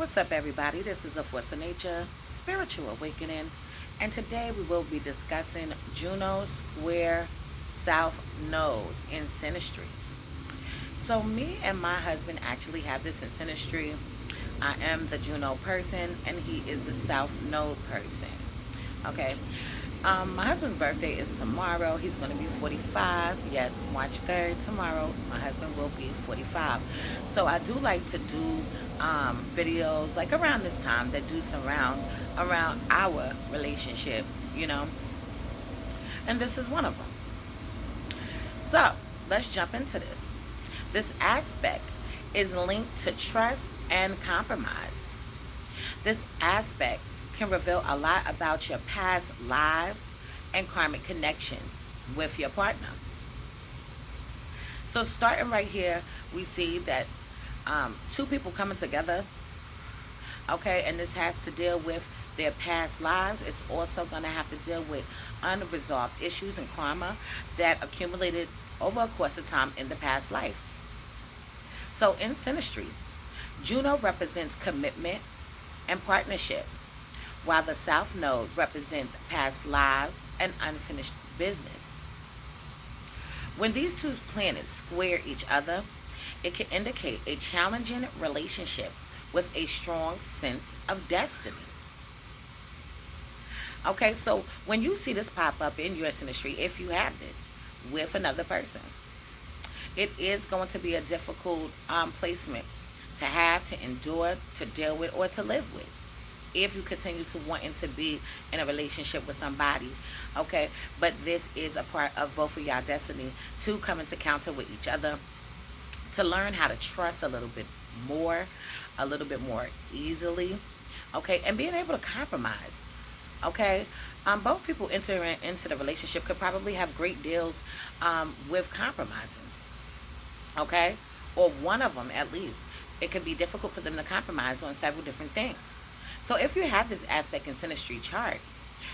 What's up, everybody? This is A Force of Nature Spiritual Awakening, and today we will be discussing Juno Square South Node in Synastry. So, me and my husband actually have this in Synastry. I am the Juno person, and he is the South Node person. Okay. My husband's birthday is tomorrow. He's going to be 45. Yes, March 3rd, tomorrow, my husband will be 45. So I do like to do videos like around this time that do around our relationship, you know. And this is one of them. So let's jump into this. This aspect is linked to trust and compromise. This aspect can reveal a lot about your past lives and karmic connection with your partner. So starting right here, we see that two people coming together, okay, and this has to deal with their past lives. It's also going to have to deal with unresolved issues and karma that accumulated over a course of time in the past life. So in Synastry, Juno represents commitment and partnership, while the South Node represents past lives and unfinished business. When these two planets square each other, it can indicate a challenging relationship with a strong sense of destiny. Okay, so when you see this pop up in your Synastry, if you have this with another person, it is going to be a difficult placement to have, to endure, to deal with, or to live with, if you continue to wanting to be in a relationship with somebody. Okay, but this is a part of both of y'all destiny to come into counter with each other, to learn how to trust a little bit more easily, okay, and being able to compromise. Okay, both people entering into the relationship could probably have great deals with compromising. Okay, or one of them at least. It could be difficult for them to compromise on several different things. So if you have this aspect in Synastry chart,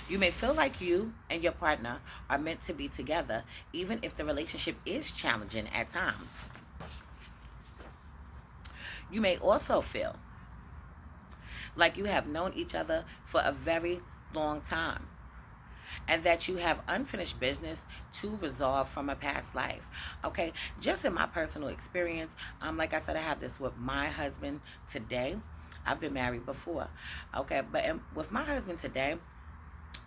you may feel like you and your partner are meant to be together, even if the relationship is challenging at times. You may also feel like you have known each other for a very long time, and that you have unfinished business to resolve from a past life. Okay, just in my personal experience, like I said, I have this with my husband today. I've been married before, okay, but with my husband today,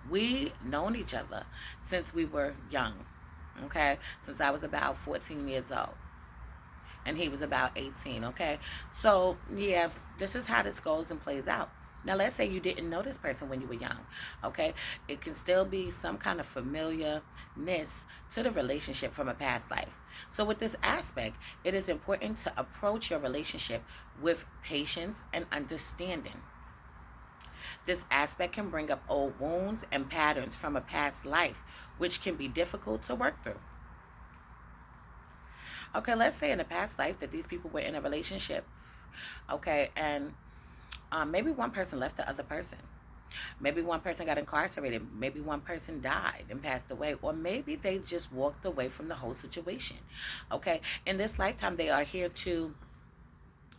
we known each other since we were young, okay, since I was about 14 years old and he was about 18, okay. So yeah, this is how this goes and plays out. Now, let's say you didn't know this person when you were young, okay? It can still be some kind of familiarness to the relationship from a past life. So with this aspect, it is important to approach your relationship with patience and understanding. This aspect can bring up old wounds and patterns from a past life, which can be difficult to work through. Okay, let's say in a past life that these people were in a relationship, okay, and maybe one person left the other person. Maybe one person got incarcerated. Maybe one person died and passed away. Or maybe they just walked away from the whole situation. Okay? In this lifetime, they are here to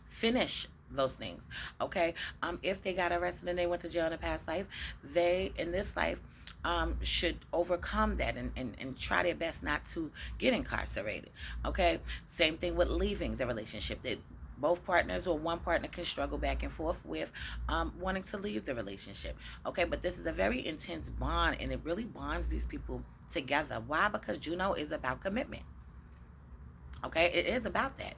finish those things. Okay? If they got arrested and they went to jail in a past life, they, in this life, should overcome that and try their best not to get incarcerated. Okay? Same thing with leaving the relationship. Both partners or one partner can struggle back and forth with wanting to leave the relationship. Okay, but this is a very intense bond, and it really bonds these people together. Why? Because Juno is about commitment. Okay, it is about that.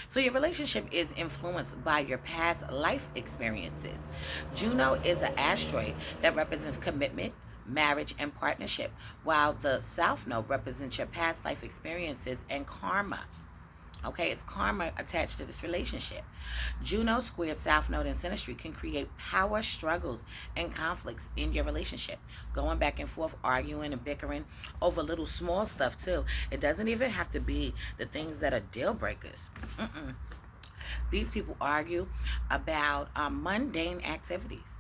So your relationship is influenced by your past life experiences. Juno is an asteroid that represents commitment, marriage, and partnership, while the South Node represents your past life experiences and karma. Okay, it's karma attached to this relationship. Juno squared South Node in Synastry can create power struggles and conflicts in your relationship. Going back and forth, arguing and bickering over little small stuff too. It doesn't even have to be the things that are deal breakers. These people argue about mundane activities,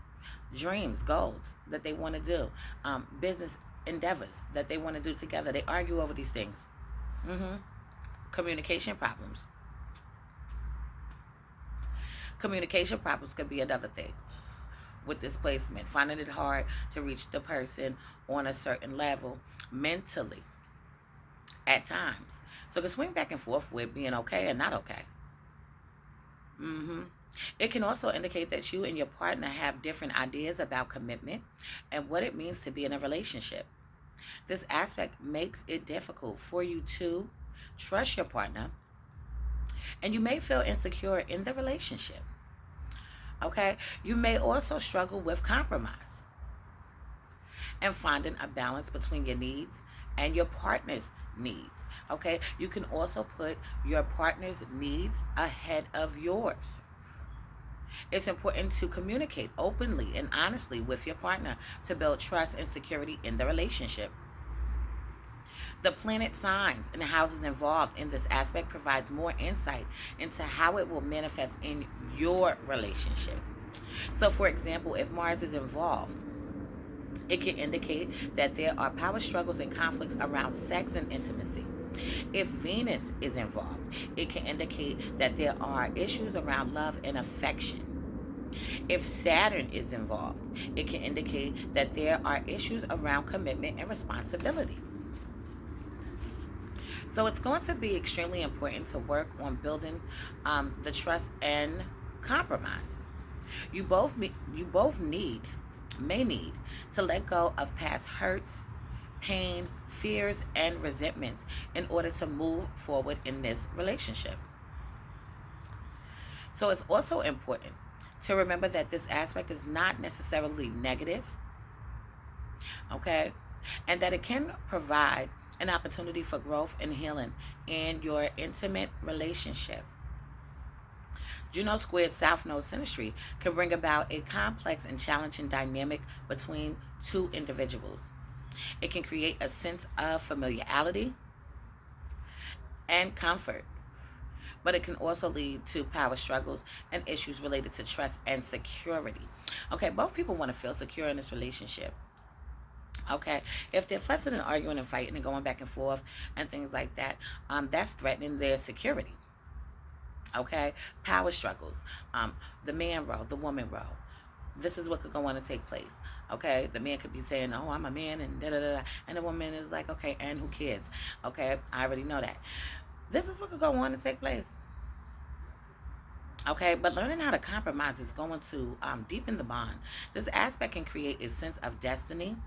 dreams, goals that they want to do, business endeavors that they want to do together. They argue over these things. Communication problems. Communication problems could be another thing with this placement. Finding it hard to reach the person on a certain level mentally at times. So it can swing back and forth with being okay and not okay. It can also indicate that you and your partner have different ideas about commitment and what it means to be in a relationship. This aspect makes it difficult for you to trust your partner, and you may feel insecure in the relationship. Okay? You may also struggle with compromise and finding a balance between your needs and your partner's needs. Okay? You can also put your partner's needs ahead of yours. It's important to communicate openly and honestly with your partner to build trust and security in the relationship. The planet signs and the houses involved in this aspect provides more insight into how it will manifest in your relationship. So, for example, if Mars is involved, it can indicate that there are power struggles and conflicts around sex and intimacy. If Venus is involved, it can indicate that there are issues around love and affection. If Saturn is involved, it can indicate that there are issues around commitment and responsibility. So it's going to be extremely important to work on building the trust and compromise. You both may need to let go of past hurts, pain, fears, and resentments in order to move forward in this relationship. So it's also important to remember that this aspect is not necessarily negative, okay? And that it can provide an opportunity for growth and healing in your intimate relationship. Juno squared South Node Synastry can bring about a complex and challenging dynamic between two individuals. It can create a sense of familiarity and comfort, but it can also lead to power struggles and issues related to trust and security. Okay, both people want to feel secure in this relationship. Okay, if they're fussing and arguing and fighting and going back and forth and things like that, that's threatening their security. Okay, power struggles, the man role, the woman role. This is what could go on and take place. Okay, the man could be saying, "Oh, I'm a man," and da da da, and the woman is like, "Okay, and who cares?" Okay, I already know that. This is what could go on and take place. Okay, but learning how to compromise is going to deepen the bond. This aspect can create a sense of destiny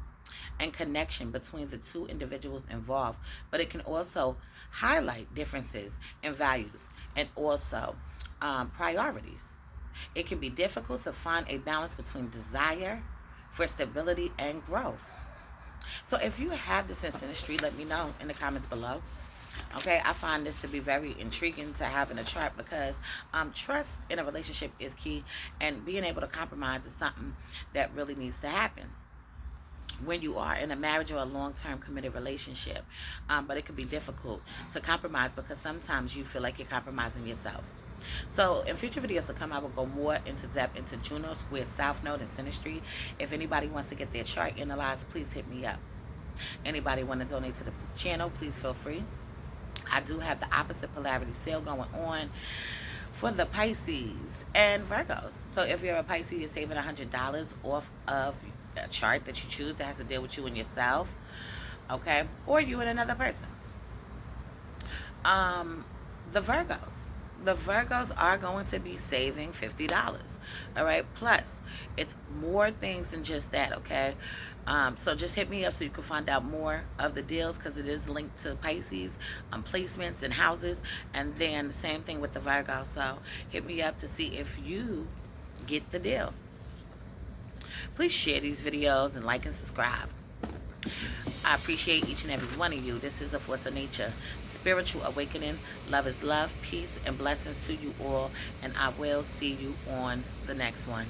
and connection between the two individuals involved, but it can also highlight differences in values and also priorities. It can be difficult to find a balance between desire for stability and growth. So if you have this in Synastry, let me know in the comments below. Okay, I find this to be very intriguing to have in a chart because trust in a relationship is key, and being able to compromise is something that really needs to happen when you are in a marriage or a long-term committed relationship. But it can be difficult to compromise because sometimes you feel like you're compromising yourself. So in future videos to come, I will go more into depth into Juno squared South Node and Synastry. If anybody wants to get their chart analyzed, please hit me up. Anybody want to donate to the channel, please feel free. I do have the opposite polarity sale going on for the Pisces and Virgos. So if you're a Pisces, you're saving $100 off of a chart that you choose that has to deal with you and yourself, okay, or you and another person. The Virgos are going to be saving $50. All right, plus it's more things than just that. Okay, so just hit me up so you can find out more of the deals, because it is linked to Pisces placements and houses, and then the same thing with the Virgo. So hit me up to see if you get the deal. Please share these videos and like and subscribe. I appreciate each and every one of you. This is a force of nature. Spiritual awakening. Love is love. Peace and blessings to you all. And I will see you on the next one.